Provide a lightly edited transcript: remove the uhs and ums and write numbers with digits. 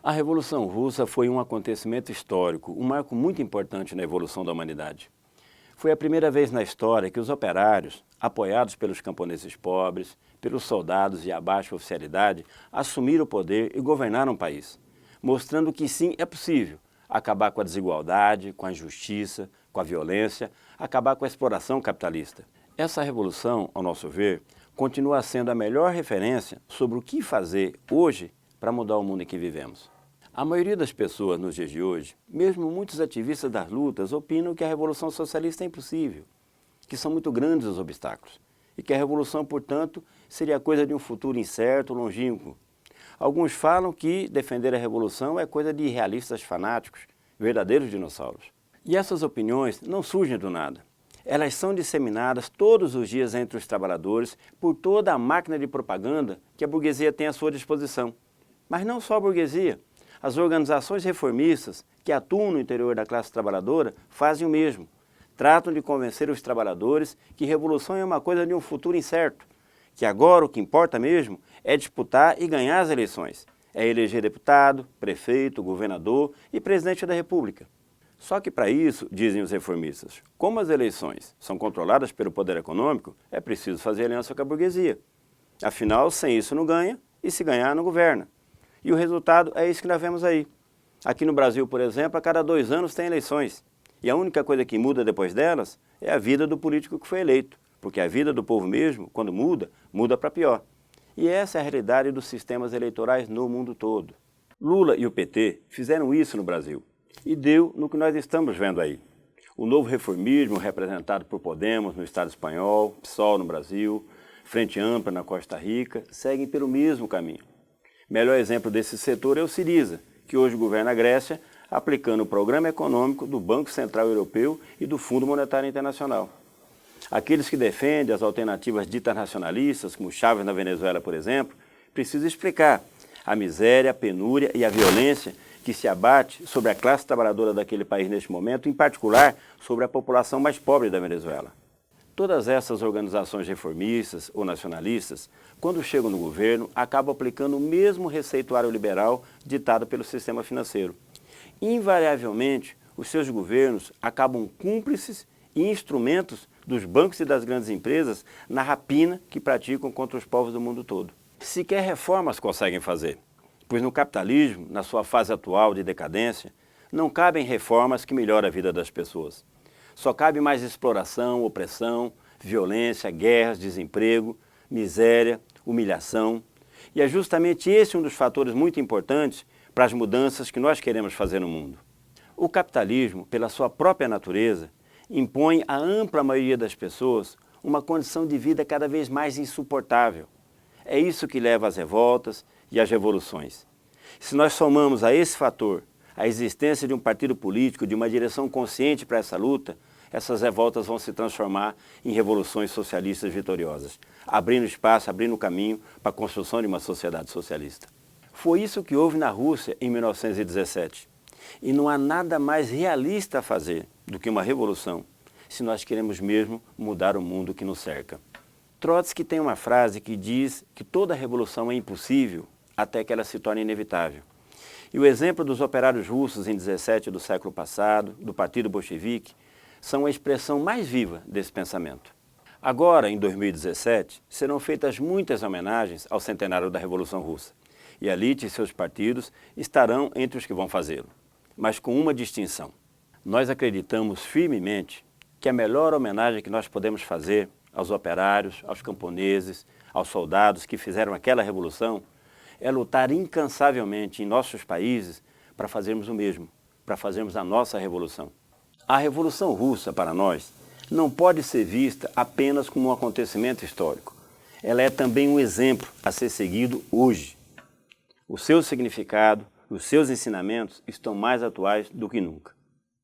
A Revolução Russa foi um acontecimento histórico, um marco muito importante na evolução da humanidade. Foi a primeira vez na história que os operários, apoiados pelos camponeses pobres, pelos soldados e a baixa oficialidade, assumiram o poder e governaram o país, mostrando que sim, é possível acabar com a desigualdade, com a injustiça, com a violência, acabar com a exploração capitalista. Essa revolução, ao nosso ver, continua sendo a melhor referência sobre o que fazer hoje para mudar o mundo em que vivemos. A maioria das pessoas nos dias de hoje, mesmo muitos ativistas das lutas, opinam que a revolução socialista é impossível, que são muito grandes os obstáculos e que a revolução, portanto, seria coisa de um futuro incerto, longínquo. Alguns falam que defender a revolução é coisa de realistas fanáticos, verdadeiros dinossauros. E essas opiniões não surgem do nada. Elas são disseminadas todos os dias entre os trabalhadores por toda a máquina de propaganda que a burguesia tem à sua disposição. Mas não só a burguesia. As organizações reformistas que atuam no interior da classe trabalhadora fazem o mesmo. Tratam de convencer os trabalhadores que revolução é uma coisa de um futuro incerto, que agora o que importa mesmo é disputar e ganhar as eleições. É eleger deputado, prefeito, governador e presidente da República. Só que para isso, dizem os reformistas, como as eleições são controladas pelo poder econômico, é preciso fazer aliança com a burguesia. Afinal, sem isso não ganha e se ganhar não governa. E o resultado é isso que nós vemos aí. Aqui no Brasil, por exemplo, a cada 2 anos tem eleições. E a única coisa que muda depois delas é a vida do político que foi eleito. Porque a vida do povo mesmo, quando muda, muda para pior. E essa é a realidade dos sistemas eleitorais no mundo todo. Lula e o PT fizeram isso no Brasil. E deu no que nós estamos vendo aí. O novo reformismo, representado por Podemos no Estado espanhol, PSOL no Brasil, Frente Ampla na Costa Rica, seguem pelo mesmo caminho. Melhor exemplo desse setor é o Syriza, que hoje governa a Grécia, aplicando o programa econômico do Banco Central Europeu e do Fundo Monetário Internacional. Aqueles que defendem as alternativas ditas nacionalistas, como Chávez na Venezuela, por exemplo, precisam explicar a miséria, a penúria e a violência que se abate sobre a classe trabalhadora daquele país neste momento, em particular sobre a população mais pobre da Venezuela. Todas essas organizações reformistas ou nacionalistas, quando chegam no governo, acabam aplicando o mesmo receituário liberal ditado pelo sistema financeiro. Invariavelmente, os seus governos acabam cúmplices e instrumentos dos bancos e das grandes empresas na rapina que praticam contra os povos do mundo todo. Sequer reformas conseguem fazer, pois no capitalismo, na sua fase atual de decadência, não cabem reformas que melhorem a vida das pessoas. Só cabe mais exploração, opressão, violência, guerras, desemprego, miséria, humilhação. E é justamente esse um dos fatores muito importantes para as mudanças que nós queremos fazer no mundo. O capitalismo, pela sua própria natureza, impõe à ampla maioria das pessoas uma condição de vida cada vez mais insuportável. É isso que leva às revoltas e às revoluções. Se nós somamos a esse fator a existência de um partido político, de uma direção consciente para essa luta, essas revoltas vão se transformar em revoluções socialistas vitoriosas, abrindo espaço, abrindo caminho para a construção de uma sociedade socialista. Foi isso que houve na Rússia em 1917. E não há nada mais realista a fazer do que uma revolução, se nós queremos mesmo mudar o mundo que nos cerca. Trotsky tem uma frase que diz que toda revolução é impossível até que ela se torne inevitável. E o exemplo dos operários russos em 17 do século passado, do Partido Bolchevique, são a expressão mais viva desse pensamento. Agora, em 2017, serão feitas muitas homenagens ao centenário da Revolução Russa. E a elite e seus partidos estarão entre os que vão fazê-lo, mas com uma distinção. Nós acreditamos firmemente que a melhor homenagem que nós podemos fazer aos operários, aos camponeses, aos soldados que fizeram aquela revolução é lutar incansavelmente em nossos países para fazermos o mesmo, para fazermos a nossa revolução. A Revolução Russa, para nós, não pode ser vista apenas como um acontecimento histórico. Ela é também um exemplo a ser seguido hoje. O seu significado, os seus ensinamentos estão mais atuais do que nunca.